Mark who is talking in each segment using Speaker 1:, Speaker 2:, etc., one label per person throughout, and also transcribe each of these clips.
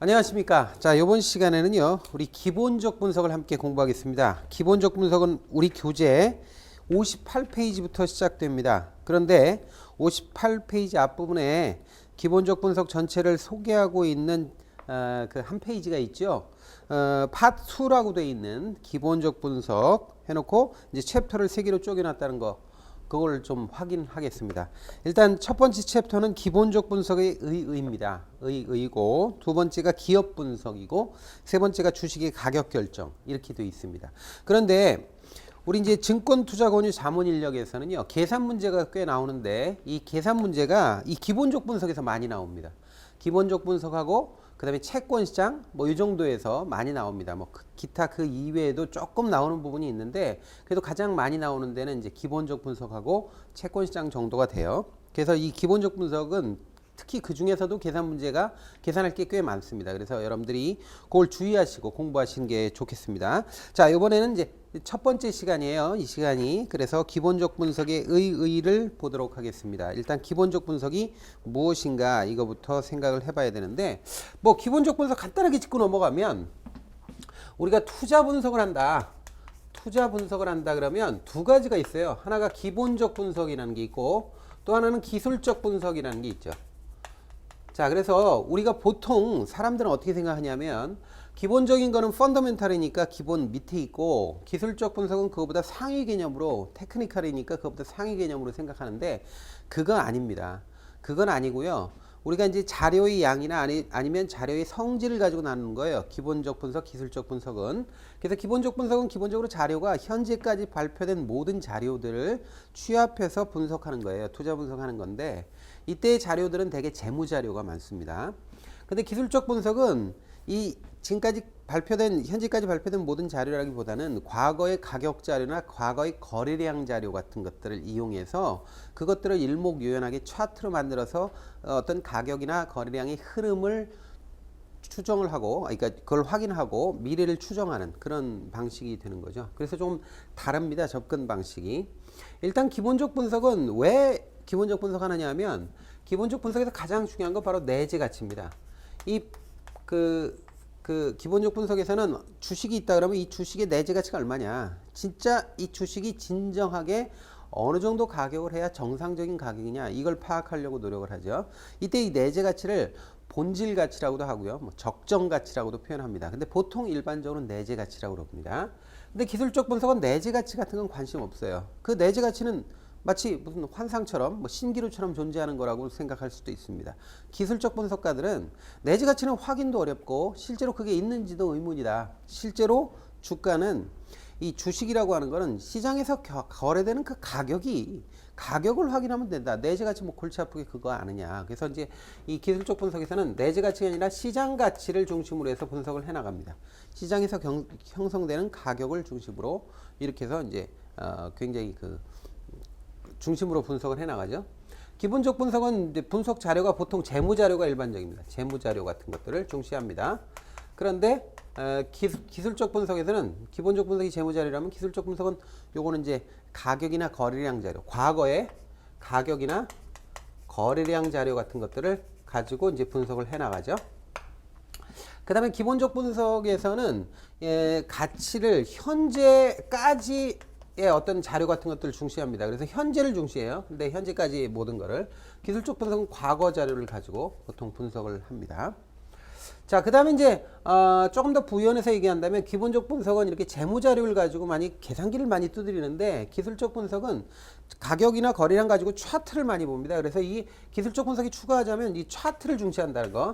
Speaker 1: 안녕하십니까. 자, 이번 시간에는요, 우리 기본적 분석을 함께 공부하겠습니다. 기본적 분석은 우리 교재 58페이지부터 시작됩니다. 그런데 58페이지 앞부분에 기본적 분석 전체를 소개하고 있는 그 한 페이지가 있죠. 파트 2라고 되어 있는 기본적 분석 해놓고 이제 챕터를 3개로 쪼개놨다는 거. 그걸 좀 확인하겠습니다. 일단 첫 번째 챕터는 기본적 분석의 의입니다. 의고, 두 번째가 기업 분석이고, 세 번째가 주식의 가격 결정 이렇게 되어 있습니다. 그런데 우리 이제 증권 투자 권유 자문 인력에서는요, 계산 문제가 꽤 나오는데 이 계산 문제가 이 기본적 분석에서 많이 나옵니다. 기본적 분석하고 그다음에 채권 시장 뭐 이 정도에서 많이 나옵니다. 뭐 기타 그 이외에도 조금 나오는 부분이 있는데 그래도 가장 많이 나오는 데는 이제 기본적 분석하고 채권 시장 정도가 돼요. 그래서 이 기본적 분석은 특히 그 중에서도 계산 문제가 계산할 게 꽤 많습니다. 그래서 여러분들이 그걸 주의하시고 공부하시는 게 좋겠습니다. 자, 이번에는 이제 첫 번째 시간이에요. 이 시간이. 그래서 기본적 분석의 의의를 보도록 하겠습니다. 일단 기본적 분석이 무엇인가 이거부터 생각을 해봐야 되는데 뭐 기본적 분석 간단하게 짚고 넘어가면 우리가 투자 분석을 한다. 투자 분석을 한다 그러면 두 가지가 있어요. 하나가 기본적 분석이라는 게 있고 또 하나는 기술적 분석이라는 게 있죠. 자, 그래서 우리가 보통 사람들은 어떻게 생각하냐면 기본적인 거는 펀더멘탈이니까 기본 밑에 있고 기술적 분석은 그거보다 상위 개념으로 테크니컬이니까 그거보다 상위 개념으로 생각하는데 그건 아닙니다. 그건 아니고요. 우리가 이제 자료의 양이나 아니면 자료의 성질을 가지고 나누는 거예요. 기본적 분석, 기술적 분석은. 그래서 기본적 분석은 기본적으로 자료가 현재까지 발표된 모든 자료들을 취합해서 분석하는 거예요. 투자 분석하는 건데 이때의 자료들은 대개 재무 자료가 많습니다. 근데 기술적 분석은 이 지금까지 현재까지 발표된 모든 자료라기보다는 과거의 가격 자료나 과거의 거래량 자료 같은 것들을 이용해서 그것들을 일목요연하게 차트로 만들어서 어떤 가격이나 거래량의 흐름을 추정을 하고, 그러니까 그걸 확인하고 미래를 추정하는 그런 방식이 되는 거죠. 그래서 좀 다릅니다. 접근 방식이. 일단 기본적 분석은 왜 기본적 분석하느냐 하면 기본적 분석에서 가장 중요한 건 바로 내재 가치입니다. 그 기본적 분석에서는 주식이 있다 그러면 이 주식의 내재 가치가 얼마냐, 진짜 이 주식이 진정하게 어느 정도 가격을 해야 정상적인 가격이냐 이걸 파악하려고 노력을 하죠. 이때 이 내재 가치를 본질 가치라고도 하고요, 뭐 적정 가치라고도 표현합니다. 근데 보통 일반적으로 내재 가치라고 그럽니다. 근데 기술적 분석은 내재 가치 같은 건 관심 없어요. 그 내재 가치는 마치 무슨 환상처럼 뭐 신기루처럼 존재하는 거라고 생각할 수도 있습니다. 기술적 분석가들은 내재 가치는 확인도 어렵고 실제로 그게 있는지도 의문이다. 실제로 주가는 이 주식이라고 하는 거는 시장에서 거래되는 그 가격을 확인하면 된다. 내재 가치 뭐 골치 아프게 그거 아느냐. 그래서 이제 이 기술적 분석에서는 내재 가치가 아니라 시장 가치를 중심으로 해서 분석을 해 나갑니다. 시장에서 형성되는 가격을 중심으로 이렇게 해서 이제 굉장히 중심으로 분석을 해 나가죠. 기본적 분석은 이제 분석 자료가 보통 재무 자료가 일반적입니다. 재무 자료 같은 것들을 중시합니다. 그런데 기술적 분석에서는 기본적 분석이 재무 자료라면 기술적 분석은 요거는 이제 가격이나 거래량 자료, 과거의 가격이나 거래량 자료 같은 것들을 가지고 이제 분석을 해 나가죠. 그 다음에 기본적 분석에서는 가치를 현재까지 어떤 자료 같은 것들을 중시합니다. 그래서 현재를 중시해요. 근데 현재까지 모든 거를. 기술적 분석은 과거 자료를 가지고 보통 분석을 합니다. 자, 그 다음에 이제 조금 더 부연해서 얘기한다면 기본적 분석은 이렇게 재무 자료를 가지고 계산기를 많이 두드리는데 기술적 분석은 가격이나 거래량 가지고 차트를 많이 봅니다. 그래서 이 기술적 분석이 추가하자면 이 차트를 중시한다는 거.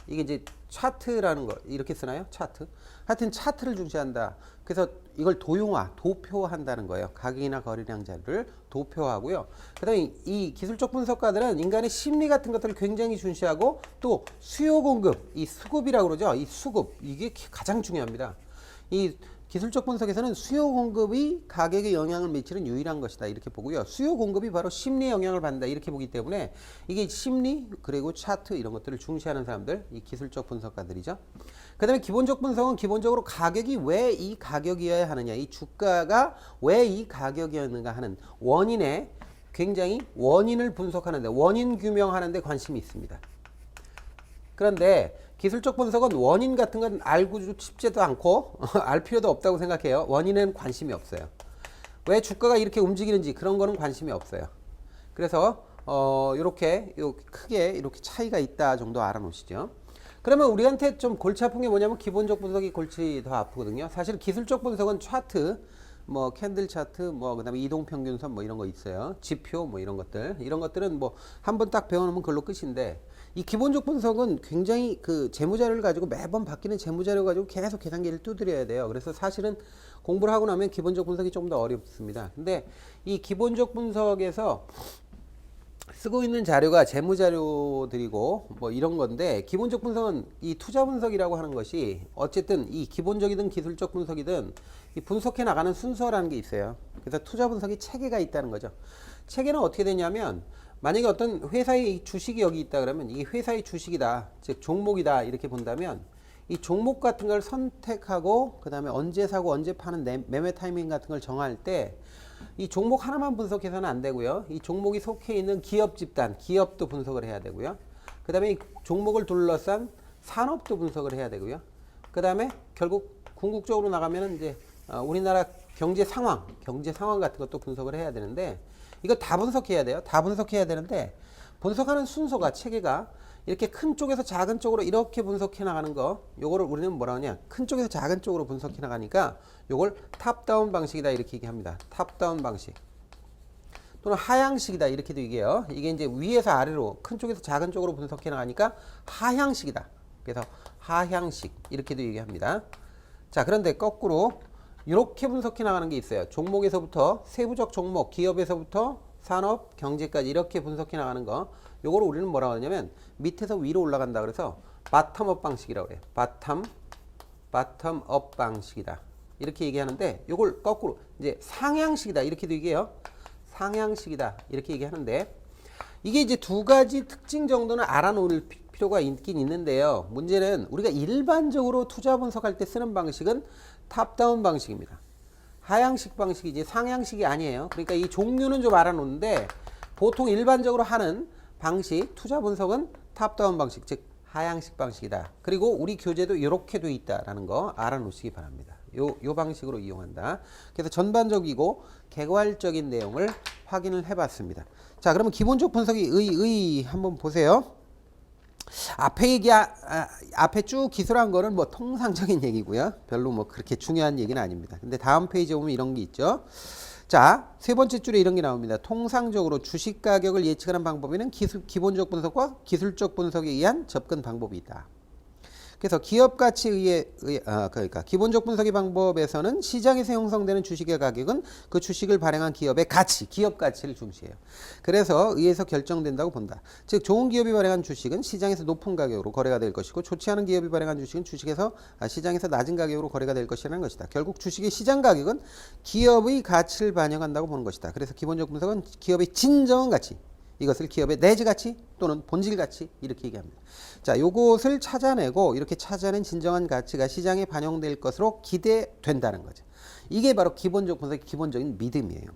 Speaker 1: 이게 이제 차트라는 거 이렇게 쓰나요? 차트. 하여튼 차트를 중시한다. 그래서 이걸 도표한다는 거예요. 가격이나 거래량 자료를 도표하고요. 그 다음에 이 기술적 분석가들은 인간의 심리 같은 것들을 굉장히 중시하고 또 수요 공급, 이 수급이라고 그러죠. 이 수급, 이게 가장 중요합니다. 이 기술적 분석에서는 수요 공급이 가격에 영향을 미치는 유일한 것이다 이렇게 보고요. 수요 공급이 바로 심리에 영향을 받는다 이렇게 보기 때문에 이게 심리 그리고 차트 이런 것들을 중시하는 사람들, 이 기술적 분석가들이죠. 그 다음에 기본적 분석은 기본적으로 가격이 왜 이 가격이어야 하느냐, 이 주가가 왜 이 가격이었는가 하는 굉장히 원인을 분석하는데 원인 규명하는 데 관심이 있습니다. 그런데 기술적 분석은 원인 같은 건 알고 싶지도 않고 알 필요도 없다고 생각해요. 원인에는 관심이 없어요. 왜 주가가 이렇게 움직이는지 그런 거는 관심이 없어요. 그래서 이렇게 크게 이렇게 차이가 있다 정도 알아놓으시죠. 그러면 우리한테 좀 골치 아픈 게 뭐냐면 기본적 분석이 골치 더 아프거든요. 사실 기술적 분석은 차트, 뭐 캔들 차트, 뭐 그다음에 이동 평균선 뭐 이런 거 있어요. 지표 뭐 이런 것들, 이런 것들은 뭐 한번 딱 배워놓으면 그걸로 끝인데, 이 기본적 분석은 굉장히 그 재무자료를 가지고 매번 바뀌는 재무자료 가지고 계속 계산기를 두드려야 돼요. 그래서 사실은 공부를 하고 나면 기본적 분석이 좀 더 어렵습니다. 근데 이 기본적 분석에서 쓰고 있는 자료가 재무자료들이고 뭐 이런 건데, 기본적 분석은 이 투자 분석이라고 하는 것이 어쨌든 이 기본적이든 기술적 분석이든 이 분석해 나가는 순서라는 게 있어요. 그래서 투자 분석이 체계가 있다는 거죠. 체계는 어떻게 되냐면, 만약에 어떤 회사의 주식이 여기 있다 그러면 이 회사의 주식이다, 즉 종목이다 이렇게 본다면, 이 종목 같은 걸 선택하고 그 다음에 언제 사고 언제 파는 매매 타이밍 같은 걸 정할 때 이 종목 하나만 분석해서는 안 되고요. 이 종목이 속해 있는 기업 집단, 기업도 분석을 해야 되고요. 그 다음에 이 종목을 둘러싼 산업도 분석을 해야 되고요. 그 다음에 결국 궁극적으로 나가면은 이제 우리나라 경제 상황 같은 것도 분석을 해야 되는데, 이거 다 분석해야 돼요. 다 분석해야 되는데, 분석하는 순서가, 체계가 이렇게 큰 쪽에서 작은 쪽으로 이렇게 분석해 나가는 거, 요거를 우리는 뭐라 하냐, 큰 쪽에서 작은 쪽으로 분석해 나가니까 요걸 탑다운 방식이다 이렇게 얘기합니다. 탑다운 방식 또는 하향식이다 이렇게도 얘기해요. 이게 이제 위에서 아래로 큰 쪽에서 작은 쪽으로 분석해 나가니까 하향식이다. 그래서 하향식 이렇게도 얘기합니다. 자, 그런데 거꾸로 이렇게 분석해 나가는 게 있어요. 종목에서부터 세부적 종목, 기업에서부터 산업, 경제까지 이렇게 분석해 나가는 거, 요거를 우리는 뭐라고 하냐면 밑에서 위로 올라간다 그래서 바텀업 방식이라고 해요. 바텀업 방식이다 이렇게 얘기하는데, 요걸 거꾸로 이제 상향식이다 이렇게도 얘기해요. 상향식이다 이렇게 얘기하는데, 이게 이제 두 가지 특징 정도는 알아놓을 필요가 있긴 있는데요. 문제는 우리가 일반적으로 투자 분석할 때 쓰는 방식은 탑다운 방식입니다. 하향식 방식이지 상향식이 아니에요. 그러니까 이 종류는 좀 알아놓는데, 보통 일반적으로 하는 방식, 투자 분석은 탑다운 방식, 즉 하향식 방식이다. 그리고 우리 교재도 이렇게 돼 있다라는 거 알아놓으시기 바랍니다. 요 방식으로 이용한다. 그래서 전반적이고 개괄적인 내용을 확인을 해봤습니다. 자, 그러면 기본적 분석이 한번 보세요. 앞에 쭉 기술한 거는 뭐 통상적인 얘기고요. 별로 뭐 그렇게 중요한 얘기는 아닙니다. 근데 다음 페이지에 보면 이런 게 있죠. 자, 세 번째 줄에 이런 게 나옵니다. 통상적으로 주식 가격을 예측하는 방법에는 기본적 분석과 기술적 분석에 의한 접근 방법이 있다. 그래서 기업 가치에 그러니까 기본적 분석의 방법에서는 시장에서 형성되는 주식의 가격은 그 주식을 발행한 기업의 가치, 기업 가치를 중시해요. 그래서 의해서 결정된다고 본다. 즉 좋은 기업이 발행한 주식은 시장에서 높은 가격으로 거래가 될 것이고, 좋지 않은 기업이 발행한 주식은 시장에서 낮은 가격으로 거래가 될 것이라는 것이다. 결국 주식의 시장 가격은 기업의 가치를 반영한다고 보는 것이다. 그래서 기본적 분석은 기업의 진정한 가치, 이것을 기업의 내재 가치 또는 본질 가치 이렇게 얘기합니다. 자, 요것을 찾아내고 이렇게 찾아낸 진정한 가치가 시장에 반영될 것으로 기대된다는 거죠. 이게 바로 기본적 분석의 기본적인 믿음이에요.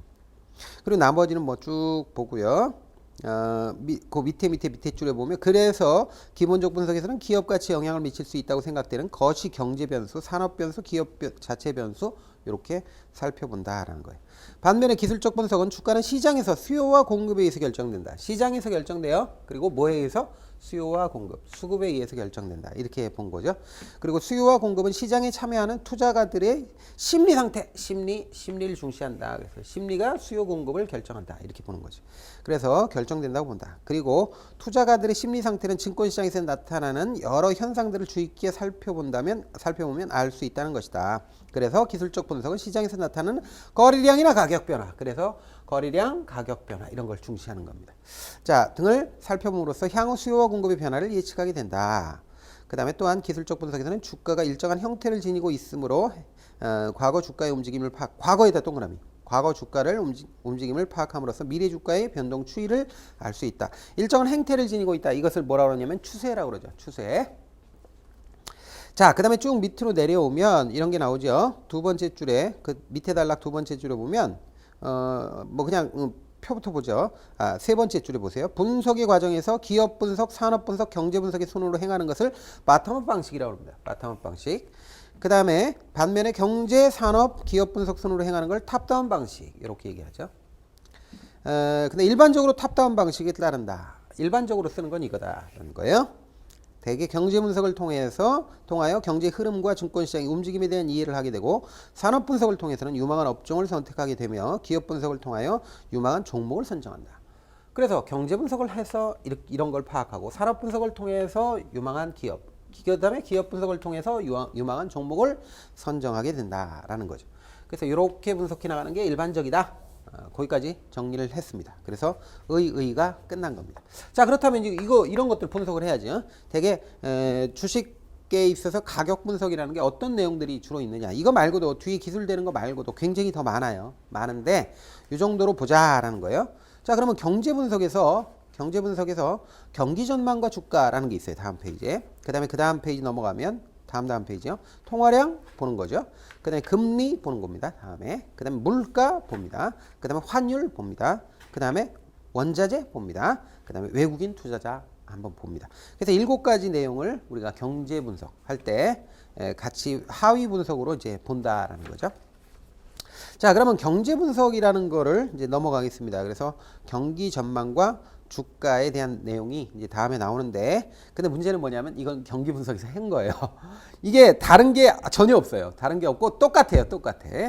Speaker 1: 그리고 나머지는 뭐 쭉 보고요. 그 밑에 줄에 보면, 그래서 기본적 분석에서는 기업 가치에 영향을 미칠 수 있다고 생각되는 거시 경제 변수, 산업 변수, 기업 자체 변수 이렇게 살펴본다라는 거예요. 반면에 기술적 분석은 주가는 시장에서 수요와 공급에 의해서 결정된다. 시장에서 결정돼요. 그리고 뭐에 의해서? 수요와 공급, 수급에 의해서 결정된다. 이렇게 본 거죠. 그리고 수요와 공급은 시장에 참여하는 투자가들의 심리 상태, 심리를 중시한다. 그래서 심리가 수요 공급을 결정한다. 이렇게 보는 거죠. 그래서 결정된다고 본다. 그리고 투자가들의 심리 상태는 증권시장에서 나타나는 여러 현상들을 주의 깊게 살펴보면 알 수 있다는 것이다. 그래서 기술적 분석은 시장에서 나타나는 거래량이나 가격 변화, 그래서 거래량, 가격 변화 이런 걸 중시하는 겁니다. 자, 등을 살펴봄으로써 향후 수요와 공급의 변화를 예측하게 된다. 그 다음에 또한 기술적 분석에서는 주가가 일정한 형태를 지니고 있으므로 과거 주가의 움직임을 과거에다 동그라미, 과거 주가를 움직임을 파악함으로써 미래 주가의 변동 추이를 알 수 있다. 일정한 행태를 지니고 있다. 이것을 뭐라고 하냐면 추세라고 그러죠. 추세. 자, 그 다음에 쭉 밑으로 내려오면 이런 게 나오죠. 두 번째 줄에, 그 밑에 단락 두 번째 줄에 보면 뭐 그냥 표부터 보죠. 세 번째 줄에 보세요. 분석의 과정에서 기업 분석, 산업 분석, 경제 분석의 손으로 행하는 것을 바텀업 방식이라고 합니다. 바텀업 방식. 그 다음에 반면에 경제, 산업, 기업 분석 손으로 행하는 걸 탑다운 방식 이렇게 얘기하죠. 근데 일반적으로 탑다운 방식에 따른다. 일반적으로 쓰는 건 이거다라는 거예요. 대개 경제 분석을 통하여 경제 흐름과 증권시장의 움직임에 대한 이해를 하게 되고 산업 분석을 통해서는 유망한 업종을 선택하게 되며 기업 분석을 통하여 유망한 종목을 선정한다. 그래서 경제 분석을 해서 이런 걸 파악하고 산업 분석을 통해서 유망한 기업, 그 다음에 기업 분석을 통해서 유망한 종목을 선정하게 된다라는 거죠. 그래서 이렇게 분석해 나가는 게 일반적이다. 거기까지 정리를 했습니다. 그래서 의가 끝난 겁니다. 자, 그렇다면 이제 이런 것들 분석을 해야죠. 되게 주식에 있어서 가격 분석이라는 게 어떤 내용들이 주로 있느냐. 이거 말고도 뒤에 기술되는 거 말고도 굉장히 더 많아요. 많은데 이 정도로 보자라는 거예요. 자, 그러면 경제 분석에서 경기 전망과 주가라는 게 있어요. 다음 페이지에. 그다음에 그 다음 페이지 넘어가면 다음 페이지요. 통화량 보는 거죠. 그 다음에 금리 보는 겁니다. 그 다음에 물가 봅니다. 그 다음에 환율 봅니다. 그 다음에 원자재 봅니다. 그 다음에 외국인 투자자 한번 봅니다. 그래서 7가지 내용을 우리가 경제 분석할 때 같이 하위 분석으로 이제 본다라는 거죠. 자, 그러면 경제 분석이라는 거를 이제 넘어가겠습니다. 그래서 경기 전망과 주가에 대한 내용이 이제 다음에 나오는데, 근데 문제는 뭐냐면 이건 경기 분석에서 한 거예요. 이게 다른 게 전혀 없어요. 다른 게 없고 똑같아.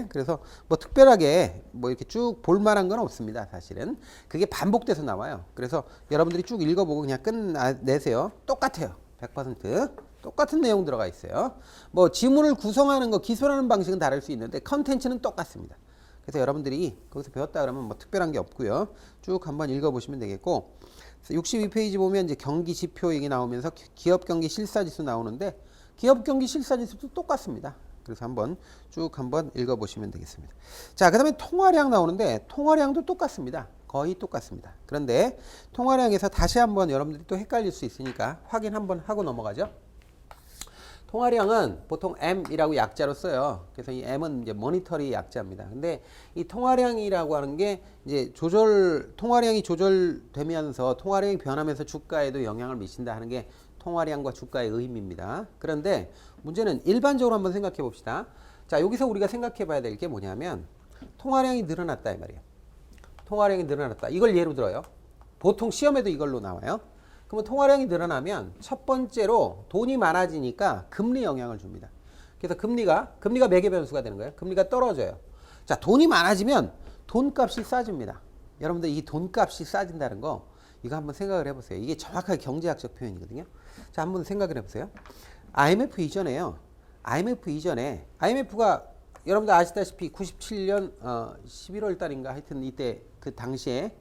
Speaker 1: 그래서 뭐 특별하게 뭐 이렇게 쭉 볼만한 건 없습니다. 사실은 그게 반복돼서 나와요. 그래서 여러분들이 쭉 읽어보고 그냥 끝내세요. 똑같아요. 100% 똑같은 내용 들어가 있어요. 뭐 지문을 구성하는 거, 기술하는 방식은 다를 수 있는데 컨텐츠는 똑같습니다. 그래서 여러분들이 거기서 배웠다 그러면 뭐 특별한 게 없고요. 쭉 한번 읽어보시면 되겠고, 62페이지 보면 이제 경기 지표 얘기 나오면서 기업 경기 실사지수 나오는데 기업 경기 실사지수도 똑같습니다. 그래서 한번 읽어보시면 되겠습니다. 자, 그 다음에 통화량 나오는데 통화량도 똑같습니다. 거의 똑같습니다. 그런데 통화량에서 다시 한번 여러분들이 또 헷갈릴 수 있으니까 확인 한번 하고 넘어가죠. 통화량은 보통 M이라고 약자로 써요. 그래서 이 M은 이제 모니터리 약자입니다. 근데 이 통화량이라고 하는 게 이제 통화량이 조절되면서 통화량이 변하면서 주가에도 영향을 미친다 하는 게 통화량과 주가의 의미입니다. 그런데 문제는 일반적으로 한번 생각해 봅시다. 자, 여기서 우리가 생각해 봐야 될 게 뭐냐면 통화량이 늘어났다 이 말이에요. 통화량이 늘어났다. 이걸 예로 들어요. 보통 시험에도 이걸로 나와요. 그러면 통화량이 늘어나면 첫 번째로 돈이 많아지니까 금리 영향을 줍니다. 그래서 금리가 매개 변수가 되는 거예요. 금리가 떨어져요. 자, 돈이 많아지면 돈값이 싸집니다. 여러분들 이 돈값이 싸진다는 거 이거 한번 생각을 해보세요. 이게 정확하게 경제학적 표현이거든요. 자, 한번 생각을 해보세요. IMF 이전에 IMF가 여러분들 아시다시피 97년 11월 달인가 하여튼 이때 그 당시에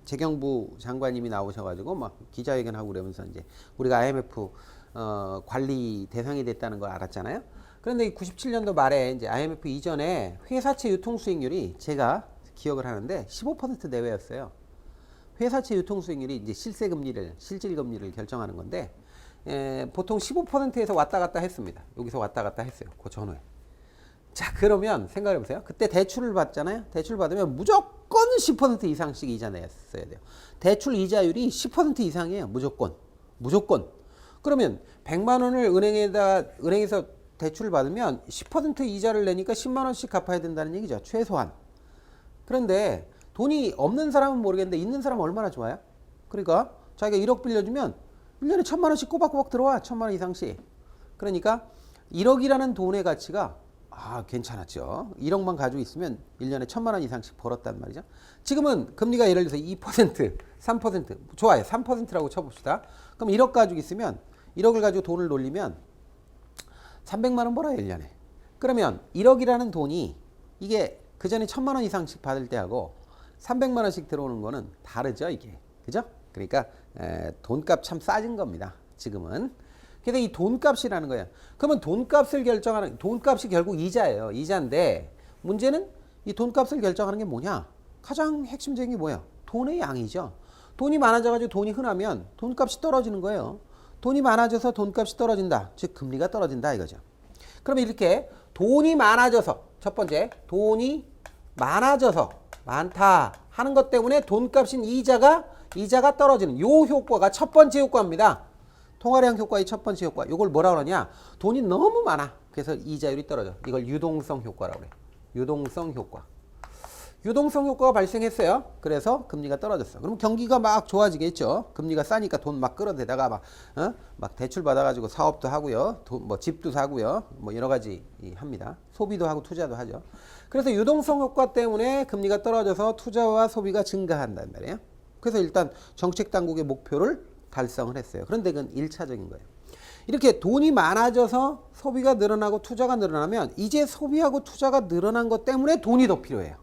Speaker 1: 재경부 장관님이 나오셔가지고 막 기자회견하고 그러면서 이제 우리가 IMF 관리 대상이 됐다는 걸 알았잖아요. 그런데 이 97년도 말에 이제 IMF 이전에 회사채 유통 수익률이 제가 기억을 하는데 15% 내외였어요. 회사채 유통 수익률이 이제 실질 금리를 결정하는 건데 보통 15%에서 왔다 갔다 했습니다. 여기서 왔다 갔다 했어요. 그 전후에. 자, 그러면 생각해 보세요. 그때 대출을 받잖아요. 대출 받으면 무조건 10% 이상씩 이자 냈어야 돼요. 대출 이자율이 10% 이상이에요. 무조건. 그러면 100만 원을 은행에서 대출을 받으면 10% 이자를 내니까 10만 원씩 갚아야 된다는 얘기죠. 최소한. 그런데 돈이 없는 사람은 모르겠는데 있는 사람은 얼마나 좋아요? 그러니까 자기가 1억 빌려주면 1년에 1000만 원씩 꼬박꼬박 들어와. 1000만 원 이상씩. 그러니까 1억이라는 돈의 가치가 괜찮았죠. 1억만 가지고 있으면 1년에 1000만 원 이상씩 벌었단 말이죠. 지금은 금리가 예를 들어서 2%, 3%, 좋아요. 3%라고 쳐봅시다. 그럼 1억 가지고 있으면 1억을 가지고 돈을 놀리면 300만 원 벌어요, 1년에. 그러면 1억이라는 돈이 이게 그 전에 1000만 원 이상씩 받을 때하고 300만 원씩 들어오는 거는 다르죠, 이게. 그죠? 그러니까 돈값 참 싸진 겁니다. 지금은. 그래서 이 돈값이라는 거예요. 그러면 돈값이 결국 이자예요. 이자인데 문제는 이 돈값을 결정하는 게 뭐냐? 가장 핵심적인 게 뭐예요? 돈의 양이죠. 돈이 많아져가지고 돈이 흔하면 돈값이 떨어지는 거예요. 돈이 많아져서 돈값이 떨어진다. 즉 금리가 떨어진다 이거죠. 그러면 이렇게 돈이 많아져서 첫 번째 돈이 많아져서 많다 하는 것 때문에 돈값인 이자가 떨어지는 요 효과가 첫 번째 효과입니다. 통화량 효과의 첫 번째 효과. 이걸 뭐라 그러냐? 돈이 너무 많아. 그래서 이자율이 떨어져. 이걸 유동성 효과라고 그래. 유동성 효과. 유동성 효과가 발생했어요. 그래서 금리가 떨어졌어. 그럼 경기가 막 좋아지겠죠. 금리가 싸니까 돈 막 끌어대다가 막 대출 받아가지고 사업도 하고요. 뭐 집도 사고요. 뭐 여러 가지 합니다. 소비도 하고 투자도 하죠. 그래서 유동성 효과 때문에 금리가 떨어져서 투자와 소비가 증가한단 말이에요. 그래서 일단 정책 당국의 목표를 달성을 했어요. 그런데 그건 1차적인 거예요. 이렇게 돈이 많아져서 소비가 늘어나고 투자가 늘어나면 이제 소비하고 투자가 늘어난 것 때문에 돈이 더 필요해요.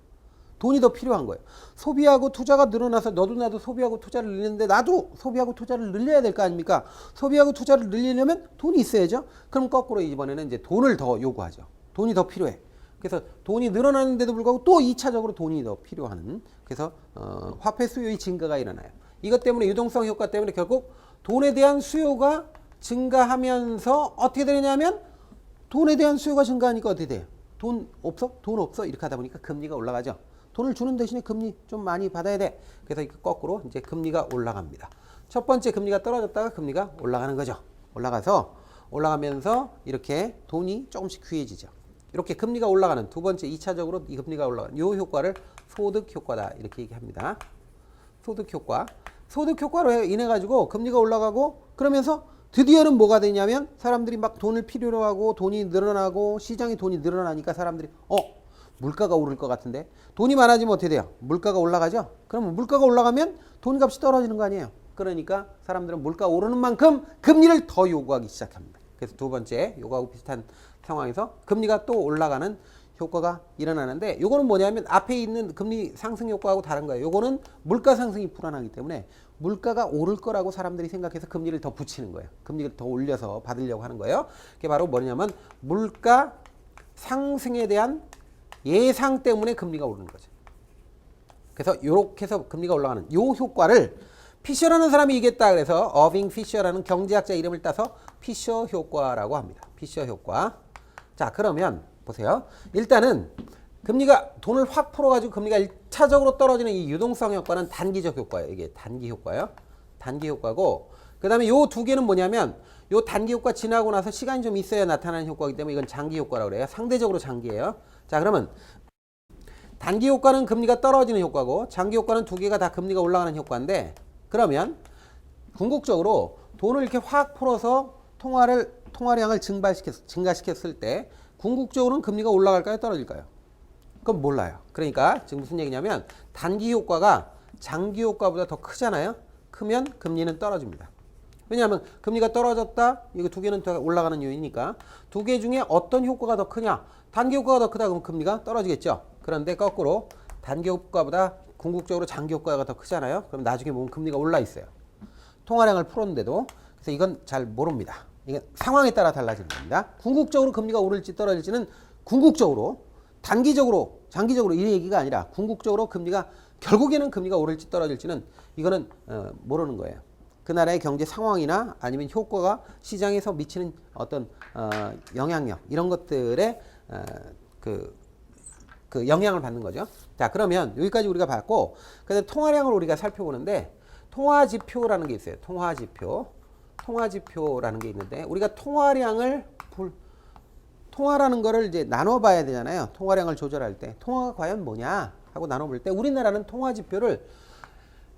Speaker 1: 돈이 더 필요한 거예요. 소비하고 투자가 늘어나서 너도 나도 소비하고 투자를 늘리는데 나도 소비하고 투자를 늘려야 될 거 아닙니까? 소비하고 투자를 늘리려면 돈이 있어야죠. 그럼 거꾸로 이번에는 이제 돈을 더 요구하죠. 돈이 더 필요해. 그래서 돈이 늘어나는데도 불구하고 또 2차적으로 돈이 더 필요한 그래서 화폐 수요의 증가가 일어나요. 이것 때문에 유동성 효과 때문에 결국 돈에 대한 수요가 증가하면서 어떻게 되느냐면 돈에 대한 수요가 증가하니까 어떻게 돼요? 돈 없어? 돈 없어? 이렇게 하다 보니까 금리가 올라가죠. 돈을 주는 대신에 금리 좀 많이 받아야 돼. 그래서 거꾸로 이제 금리가 올라갑니다. 첫 번째 금리가 떨어졌다가 금리가 올라가는 거죠. 올라가면서 이렇게 돈이 조금씩 귀해지죠. 이렇게 금리가 올라가는 두 번째 2차적으로 이 금리가 올라가는 이 효과를 소득 효과다. 이렇게 얘기합니다. 소득 효과. 소득 효과로 인해 가지고 금리가 올라가고 그러면서 드디어는 뭐가 되냐면 사람들이 막 돈을 필요로 하고 돈이 늘어나고 시장에 돈이 늘어나니까 사람들이 물가가 오를 것 같은데 돈이 많아지면 어떻게 돼요? 물가가 올라가죠? 그러면 물가가 올라가면 돈값이 떨어지는 거 아니에요? 그러니까 사람들은 물가 오르는 만큼 금리를 더 요구하기 시작합니다. 그래서 두 번째 요거하고 비슷한 상황에서 금리가 또 올라가는 효과가 일어나는데 요거는 뭐냐면 앞에 있는 금리 상승 효과하고 다른 거예요. 요거는 물가 상승이 불안하기 때문에 물가가 오를 거라고 사람들이 생각해서 금리를 더 붙이는 거예요. 금리를 더 올려서 받으려고 하는 거예요. 그게 바로 뭐냐면 물가 상승에 대한 예상 때문에 금리가 오르는 거죠. 그래서 이렇게 해서 금리가 올라가는 이 효과를 피셔라는 사람이 얘기했다. 그래서 어빙 피셔라는 경제학자 이름을 따서 피셔 효과라고 합니다. 피셔 효과. 자, 그러면 보세요. 일단은 금리가 돈을 확 풀어가지고 금리가 1차적으로 떨어지는 이 유동성 효과는 단기적 효과예요. 이게 단기 효과예요. 단기 효과고 그 다음에 요 두 개는 뭐냐면 요 단기 효과 지나고 나서 시간이 좀 있어야 나타나는 효과이기 때문에 이건 장기 효과라고 그래요. 상대적으로 장기예요. 자, 그러면 단기 효과는 금리가 떨어지는 효과고 장기 효과는 두 개가 다 금리가 올라가는 효과인데 그러면 궁극적으로 돈을 이렇게 확 풀어서 통화량을 증가시켰을 때 궁극적으로는 금리가 올라갈까요? 떨어질까요? 그건 몰라요. 그러니까 지금 무슨 얘기냐면 단기 효과가 장기 효과보다 더 크잖아요. 크면 금리는 떨어집니다. 왜냐하면 금리가 떨어졌다. 이거 두 개는 더 올라가는 요인이니까 두 개 중에 어떤 효과가 더 크냐? 단기 효과가 더 크다 그러면 금리가 떨어지겠죠. 그런데 거꾸로 단기 효과보다 궁극적으로 장기 효과가 더 크잖아요. 그럼 나중에 보면 금리가 올라 있어요. 통화량을 풀었는데도. 그래서 이건 잘 모릅니다. 이게 상황에 따라 달라지는 겁니다. 궁극적으로 금리가 오를지 떨어질지는 궁극적으로 단기적으로 장기적으로 이 얘기가 아니라 궁극적으로 금리가 결국에는 금리가 오를지 떨어질지는 이거는 모르는 거예요. 그 나라의 경제 상황이나 아니면 효과가 시장에서 미치는 어떤 영향력 이런 것들에 그 영향을 받는 거죠. 자, 그러면 여기까지 우리가 봤고 그다음에 통화량을 우리가 살펴보는데 통화지표라는 게 있어요. 통화지표라는 게 있는데 우리가 통화라는 거를 이제 나눠봐야 되잖아요. 통화량을 조절할 때 통화가 과연 뭐냐 하고 나눠볼 때 우리나라는 통화지표를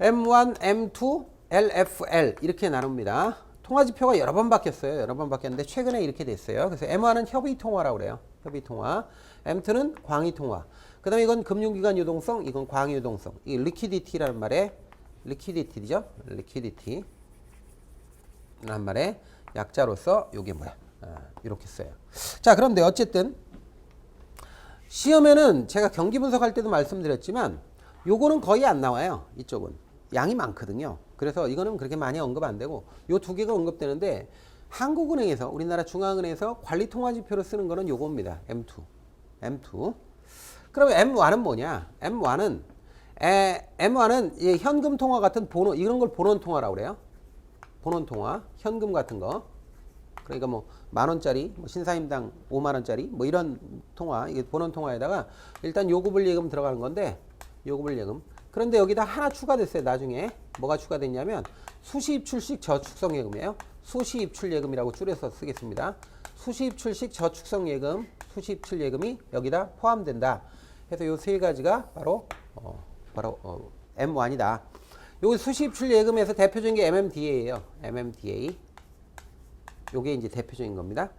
Speaker 1: M1, M2, LFL 이렇게 나눕니다. 통화지표가 여러 번 바뀌었어요. 여러 번 바뀌었는데 최근에 이렇게 됐어요. 그래서 M1은 협의통화라고 그래요. 협의통화. M2는 광의통화. 그 다음에 이건 금융기관 유동성, 이건 광유동성. 이 liquidity라는 말에 liquidity죠. liquidity 라는 말에 약자로서 이게 뭐야? 이렇게 써요. 자, 그런데 어쨌든 시험에는 제가 경기 분석할 때도 말씀드렸지만 요거는 거의 안 나와요. 이쪽은 양이 많거든요. 그래서 이거는 그렇게 많이 언급 안 되고 요 두 개가 언급되는데 한국은행에서 우리나라 중앙은행에서 관리통화지표로 쓰는 거는 요겁니다. M2. 그러면 M1은 뭐냐? M1은 현금 통화 같은 본원 이런 걸 본원 통화라고 그래요. 본원 통화, 현금 같은 거. 그러니까 뭐 10,000원짜리, 뭐 신사임당 50,000원짜리 뭐 이런 통화, 이게 본원 통화에다가 일단 요구불예금 들어가는 건데 요구불예금 그런데 여기다 하나 추가됐어요. 나중에 뭐가 추가됐냐면 수시입출식 저축성예금이에요. 수시입출예금이라고 줄여서 쓰겠습니다. 수시입출식 저축성예금, 수시입출예금이 여기다 포함된다. 그래서 요 세 가지가 바로 M1이다. 요 수시입출예금에서 대표적인 게 MMDA예요. MMDA. 요게 이제 대표적인 겁니다.